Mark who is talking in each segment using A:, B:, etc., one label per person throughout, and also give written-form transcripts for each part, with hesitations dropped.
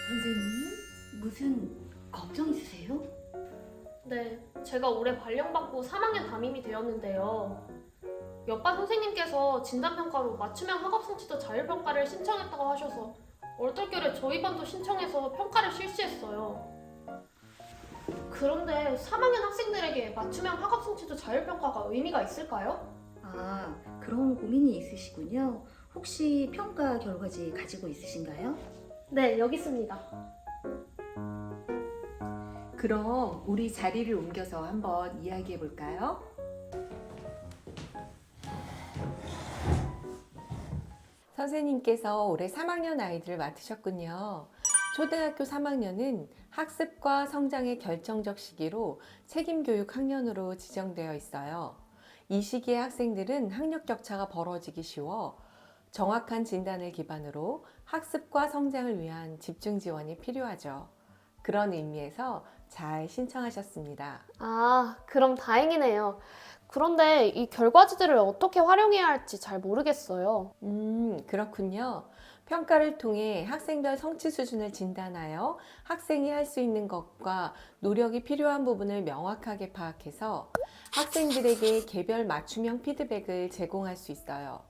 A: 선생님, 무슨 걱정 있으세요?
B: 네, 제가 올해 발령받고 3학년 담임이 되었는데요. 옆반 선생님께서 진단평가로 맞춤형 학업성취도 자율평가를 신청했다고 하셔서 얼떨결에 저희 반도 신청해서 평가를 실시했어요. 그런데 3학년 학생들에게 맞춤형 학업성취도 자율평가가 의미가 있을까요?
A: 아, 그런 고민이 있으시군요. 혹시 평가 결과지 가지고 있으신가요?
B: 네, 여기 있습니다.
C: 그럼 우리 자리를 옮겨서 한번 이야기해 볼까요? 선생님께서 올해 3학년 아이들을 맡으셨군요. 초등학교 3학년은 학습과 성장의 결정적 시기로 책임교육 학년으로 지정되어 있어요. 이 시기의 학생들은 학력 격차가 벌어지기 쉬워 정확한 진단을 기반으로 학습과 성장을 위한 집중 지원이 필요하죠. 그런 의미에서 잘 신청하셨습니다.
B: 아, 그럼 다행이네요. 그런데 이 결과지들을 어떻게 활용해야 할지 잘 모르겠어요.
C: 그렇군요. 평가를 통해 학생별 성취 수준을 진단하여 학생이 할 수 있는 것과 노력이 필요한 부분을 명확하게 파악해서 학생들에게 개별 맞춤형 피드백을 제공할 수 있어요.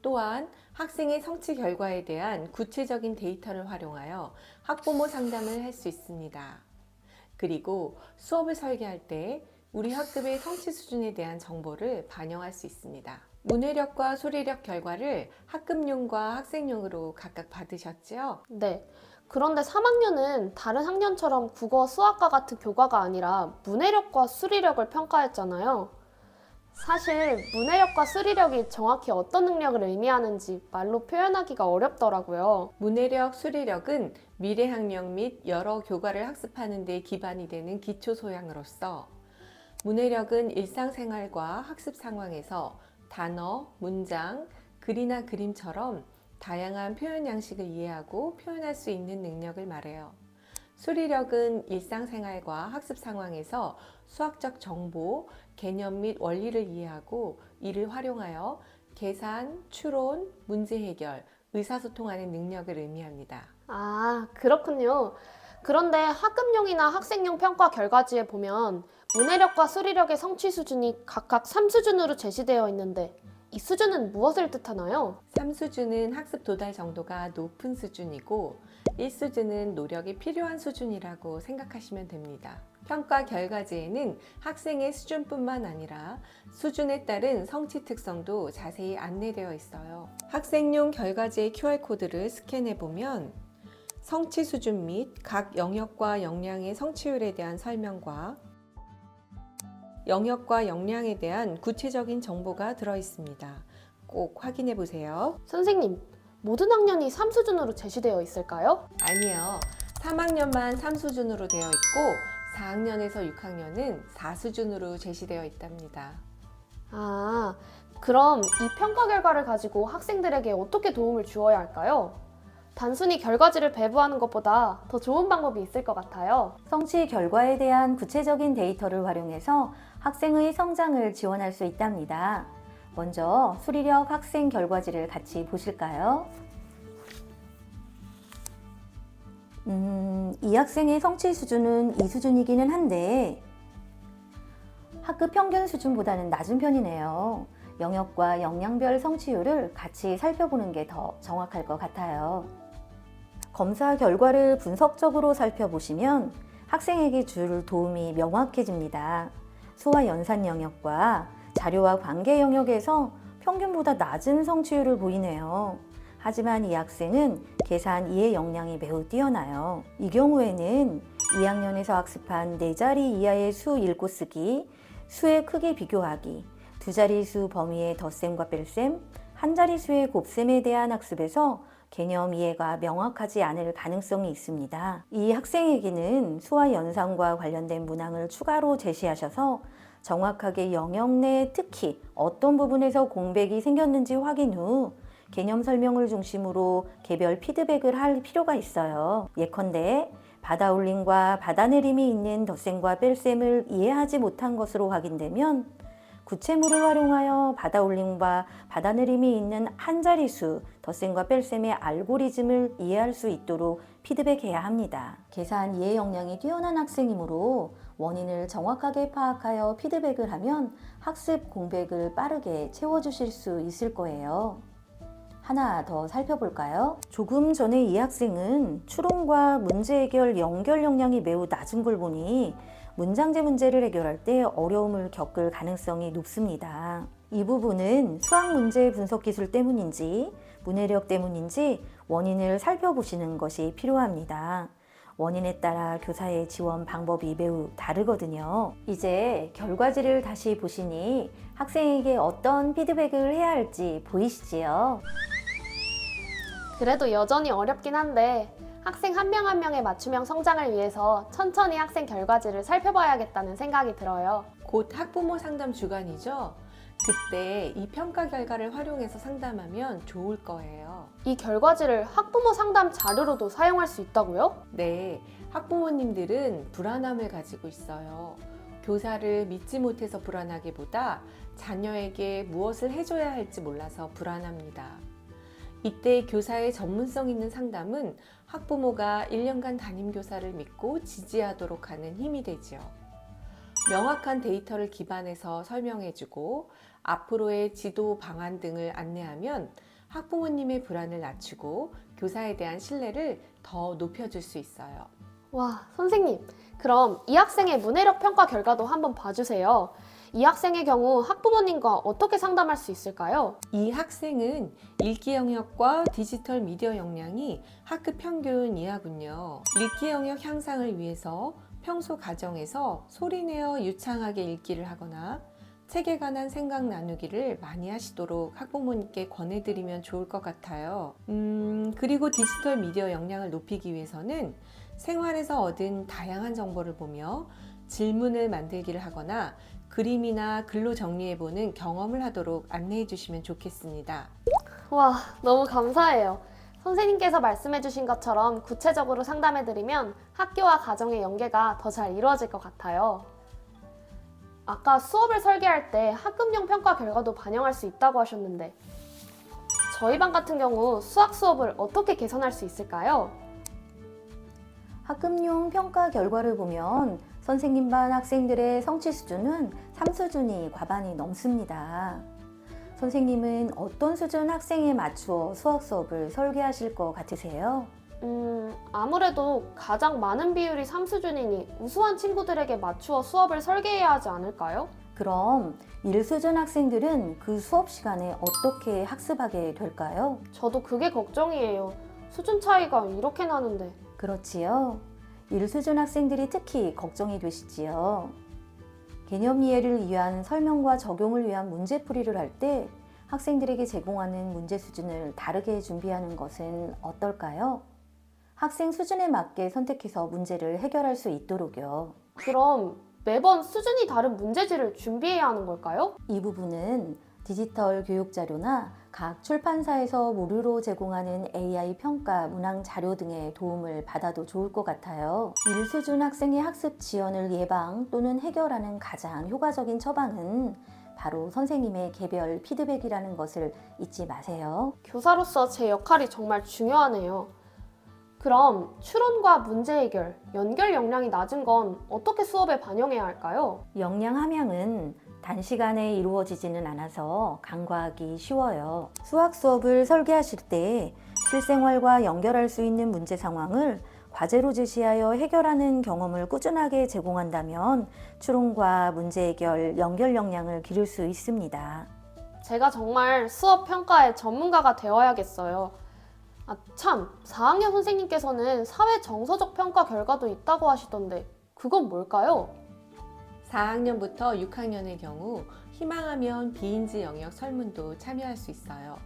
C: 또한 학생의 성취 결과에 대한 구체적인 데이터를 활용하여 학부모 상담을 할 수 있습니다. 그리고 수업을 설계할 때 우리 학급의 성취 수준에 대한 정보를 반영할 수 있습니다. 문해력과 소리력 결과를 학급용과 학생용으로 각각 받으셨죠?
B: 네. 그런데 3학년은 다른 학년처럼 국어, 수학과 같은 교과가 아니라 문해력과 수리력을 평가했잖아요. 사실 문해력과 수리력이 정확히 어떤 능력을 의미하는지 말로 표현하기가 어렵더라고요.
C: 문해력, 수리력은 미래 학력 및 여러 교과를 학습하는 데 기반이 되는 기초 소양으로서 문해력은 일상생활과 학습 상황에서 단어, 문장, 글이나 그림처럼 다양한 표현 양식을 이해하고 표현할 수 있는 능력을 말해요. 수리력은 일상생활과 학습 상황에서 수학적 정보, 개념 및 원리를 이해하고 이를 활용하여 계산, 추론, 문제 해결, 의사소통하는 능력을 의미합니다.
B: 아, 그렇군요. 그런데 학급용이나 학생용 평가 결과지에 보면 문해력과 수리력의 성취 수준이 각각 3수준으로 제시되어 있는데 이 수준은 무엇을 뜻하나요?
C: 3수준은 학습 도달 정도가 높은 수준이고 1수준은 노력이 필요한 수준이라고 생각하시면 됩니다. 평가 결과지에는 학생의 수준뿐만 아니라 수준에 따른 성취 특성도 자세히 안내되어 있어요. 학생용 결과지의 QR코드를 스캔해 보면 성취 수준 및 각 영역과 역량의 성취율에 대한 설명과 영역과 역량에 대한 구체적인 정보가 들어 있습니다. 꼭 확인해 보세요.
B: 선생님, 모든 학년이 3수준으로 제시되어 있을까요?
C: 아니요. 3학년만 3수준으로 되어 있고 4학년에서 6학년은 4수준으로 제시되어 있답니다.
B: 아, 그럼 이 평가 결과를 가지고 학생들에게 어떻게 도움을 주어야 할까요? 단순히 결과지를 배부하는 것보다 더 좋은 방법이 있을 것 같아요.
A: 성취 결과에 대한 구체적인 데이터를 활용해서 학생의 성장을 지원할 수 있답니다. 먼저 수리력 학생 결과지를 같이 보실까요? 이 학생의 성취 수준은 2수준이기는 한데 학급 평균 수준보다는 낮은 편이네요. 영역과 역량별 성취율을 같이 살펴보는 게 더 정확할 것 같아요. 검사 결과를 분석적으로 살펴보시면 학생에게 줄 도움이 명확해집니다. 소와 연산 영역과 자료와 관계 영역에서 평균보다 낮은 성취율을 보이네요. 하지만 이 학생은 계산 이해 역량이 매우 뛰어나요. 이 경우에는 2학년에서 학습한 4자리 이하의 수 읽고 쓰기, 수의 크기 비교하기, 두 자릿수 범위의 덧셈과 뺄셈, 한 자릿수의 곱셈에 대한 학습에서 개념 이해가 명확하지 않을 가능성이 있습니다. 이 학생에게는 수와 연산과 관련된 문항을 추가로 제시하셔서 정확하게 영역 내 특히 어떤 부분에서 공백이 생겼는지 확인 후 개념 설명을 중심으로 개별 피드백을 할 필요가 있어요. 예컨대 받아올림과 받아내림이 있는 덧셈과 뺄셈을 이해하지 못한 것으로 확인되면 구체물을 활용하여 받아올림과 받아내림이 있는 한 자릿수, 덧셈과 뺄셈의 알고리즘을 이해할 수 있도록 피드백해야 합니다. 계산 이해 역량이 뛰어난 학생이므로 원인을 정확하게 파악하여 피드백을 하면 학습 공백을 빠르게 채워주실 수 있을 거예요. 하나 더 살펴볼까요? 조금 전에 이 학생은 추론과 문제 해결 연결 역량이 매우 낮은 걸 보니 문장제 문제를 해결할 때 어려움을 겪을 가능성이 높습니다. 이 부분은 수학 문제 분석 기술 때문인지 문해력 때문인지 원인을 살펴보시는 것이 필요합니다. 원인에 따라 교사의 지원 방법이 매우 다르거든요. 이제 결과지를 다시 보시니 학생에게 어떤 피드백을 해야 할지 보이시지요?
B: 그래도 여전히 어렵긴 한데 학생 한 명 한 명의 맞춤형 성장을 위해서 천천히 학생 결과지를 살펴봐야겠다는 생각이 들어요.
C: 곧 학부모 상담 주간이죠? 그때 이 평가 결과를 활용해서 상담하면 좋을 거예요.
B: 이 결과지를 학부모 상담 자료로도 사용할 수 있다고요?
C: 네, 학부모님들은 불안함을 가지고 있어요. 교사를 믿지 못해서 불안하기보다 자녀에게 무엇을 해줘야 할지 몰라서 불안합니다. 이때 교사의 전문성 있는 상담은 학부모가 1년간 담임교사를 믿고 지지하도록 하는 힘이 되죠. 명확한 데이터를 기반해서 설명해주고 앞으로의 지도 방안 등을 안내하면 학부모님의 불안을 낮추고 교사에 대한 신뢰를 더 높여줄 수 있어요.
B: 와, 선생님, 그럼 이 학생의 문해력 평가 결과도 한번 봐주세요. 이 학생의 경우 학부모님과 어떻게 상담할 수 있을까요?
C: 이 학생은 읽기 영역과 디지털 미디어 역량이 학급 평균 이하군요. 읽기 영역 향상을 위해서 평소 가정에서 소리내어 유창하게 읽기를 하거나 책에 관한 생각 나누기를 많이 하시도록 학부모님께 권해드리면 좋을 것 같아요. 그리고 디지털 미디어 역량을 높이기 위해서는 생활에서 얻은 다양한 정보를 보며 질문을 만들기를 하거나 그림이나 글로 정리해보는 경험을 하도록 안내해 주시면 좋겠습니다.
B: 와, 너무 감사해요. 선생님께서 말씀해주신 것처럼 구체적으로 상담해드리면 학교와 가정의 연계가 더 잘 이루어질 것 같아요. 아까 수업을 설계할 때 학급용 평가 결과도 반영할 수 있다고 하셨는데 저희 반 같은 경우 수학 수업을 어떻게 개선할 수 있을까요?
A: 학급용 평가 결과를 보면 선생님 반 학생들의 성취 수준은 3수준이 과반이 넘습니다. 선생님은 어떤 수준 학생에 맞추어 수학 수업을 설계하실 것 같으세요?
B: 아무래도 가장 많은 비율이 3수준이니 우수한 친구들에게 맞추어 수업을 설계해야 하지 않을까요?
A: 그럼 1수준 학생들은 그 수업 시간에 어떻게 학습하게 될까요?
B: 저도 그게 걱정이에요. 수준 차이가 이렇게 나는데.
A: 그렇지요. 1수준 학생들이 특히 걱정이 되시지요. 개념 이해를 위한 설명과 적용을 위한 문제풀이를 할 때 학생들에게 제공하는 문제 수준을 다르게 준비하는 것은 어떨까요? 학생 수준에 맞게 선택해서 문제를 해결할 수 있도록요.
B: 그럼 매번 수준이 다른 문제지를 준비해야 하는 걸까요?
A: 이 부분은 디지털 교육 자료나 각 출판사에서 무료로 제공하는 AI 평가 문항 자료 등의 도움을 받아도 좋을 것 같아요. 1수준 학생의 학습 지연을 예방 또는 해결하는 가장 효과적인 처방은 바로 선생님의 개별 피드백이라는 것을 잊지 마세요.
B: 교사로서 제 역할이 정말 중요하네요. 그럼 추론과 문제 해결, 연결 역량이 낮은 건 어떻게 수업에 반영해야 할까요?
A: 역량 함양은 단시간에 이루어지지는 않아서 간과하기 쉬워요. 수학 수업을 설계하실 때 실생활과 연결할 수 있는 문제 상황을 과제로 제시하여 해결하는 경험을 꾸준하게 제공한다면 추론과 문제 해결, 연결 역량을 기를 수 있습니다.
B: 제가 정말 수업 평가의 전문가가 되어야겠어요. 참, 4학년 선생님께서는 사회 정서적 평가 결과도 있다고 하시던데 그건 뭘까요?
C: 4학년부터 6학년의 경우 희망하면 비인지 영역 설문도 참여할 수 있어요.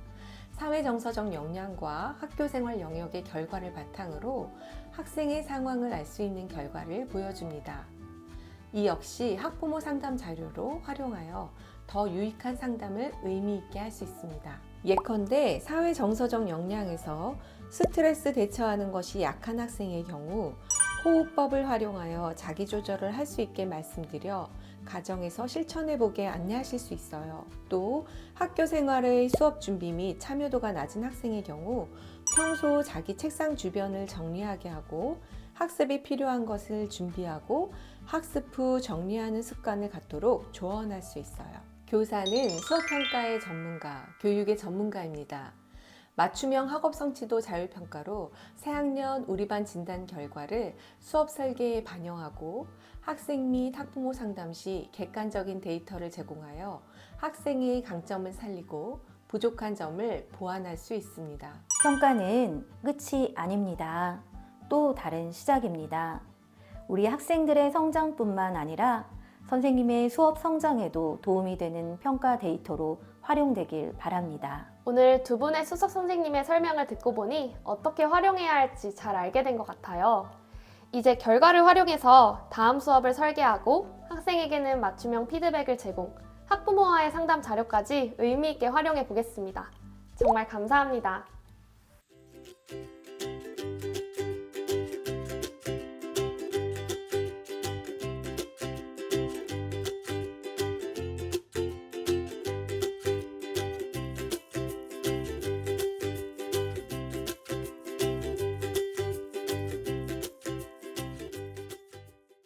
C: 사회정서적 역량과 학교생활 영역의 결과를 바탕으로 학생의 상황을 알 수 있는 결과를 보여줍니다. 이 역시 학부모 상담 자료로 활용하여 더 유익한 상담을 의미 있게 할 수 있습니다. 예컨대 사회정서적 역량에서 스트레스 대처하는 것이 약한 학생의 경우 호흡법을 활용하여 자기조절을 할 수 있게 말씀드려 가정에서 실천해보게 안내하실 수 있어요. 또 학교 생활의 수업 준비 및 참여도가 낮은 학생의 경우 평소 자기 책상 주변을 정리하게 하고 학습이 필요한 것을 준비하고 학습 후 정리하는 습관을 갖도록 조언할 수 있어요. 교사는 수업평가의 전문가, 교육의 전문가입니다. 맞춤형 학업 성취도 자율평가로 새학년 우리 반 진단 결과를 수업 설계에 반영하고 학생 및 학부모 상담 시 객관적인 데이터를 제공하여 학생의 강점을 살리고 부족한 점을 보완할 수 있습니다.
A: 평가는 끝이 아닙니다. 또 다른 시작입니다. 우리 학생들의 성장뿐만 아니라 선생님의 수업 성장에도 도움이 되는 평가 데이터로 활용되길 바랍니다.
B: 오늘 두 분의 수석 선생님의 설명을 듣고 보니 어떻게 활용해야 할지 잘 알게 된 것 같아요. 이제 결과를 활용해서 다음 수업을 설계하고 학생에게는 맞춤형 피드백을 제공, 학부모와의 상담 자료까지 의미 있게 활용해 보겠습니다. 정말 감사합니다.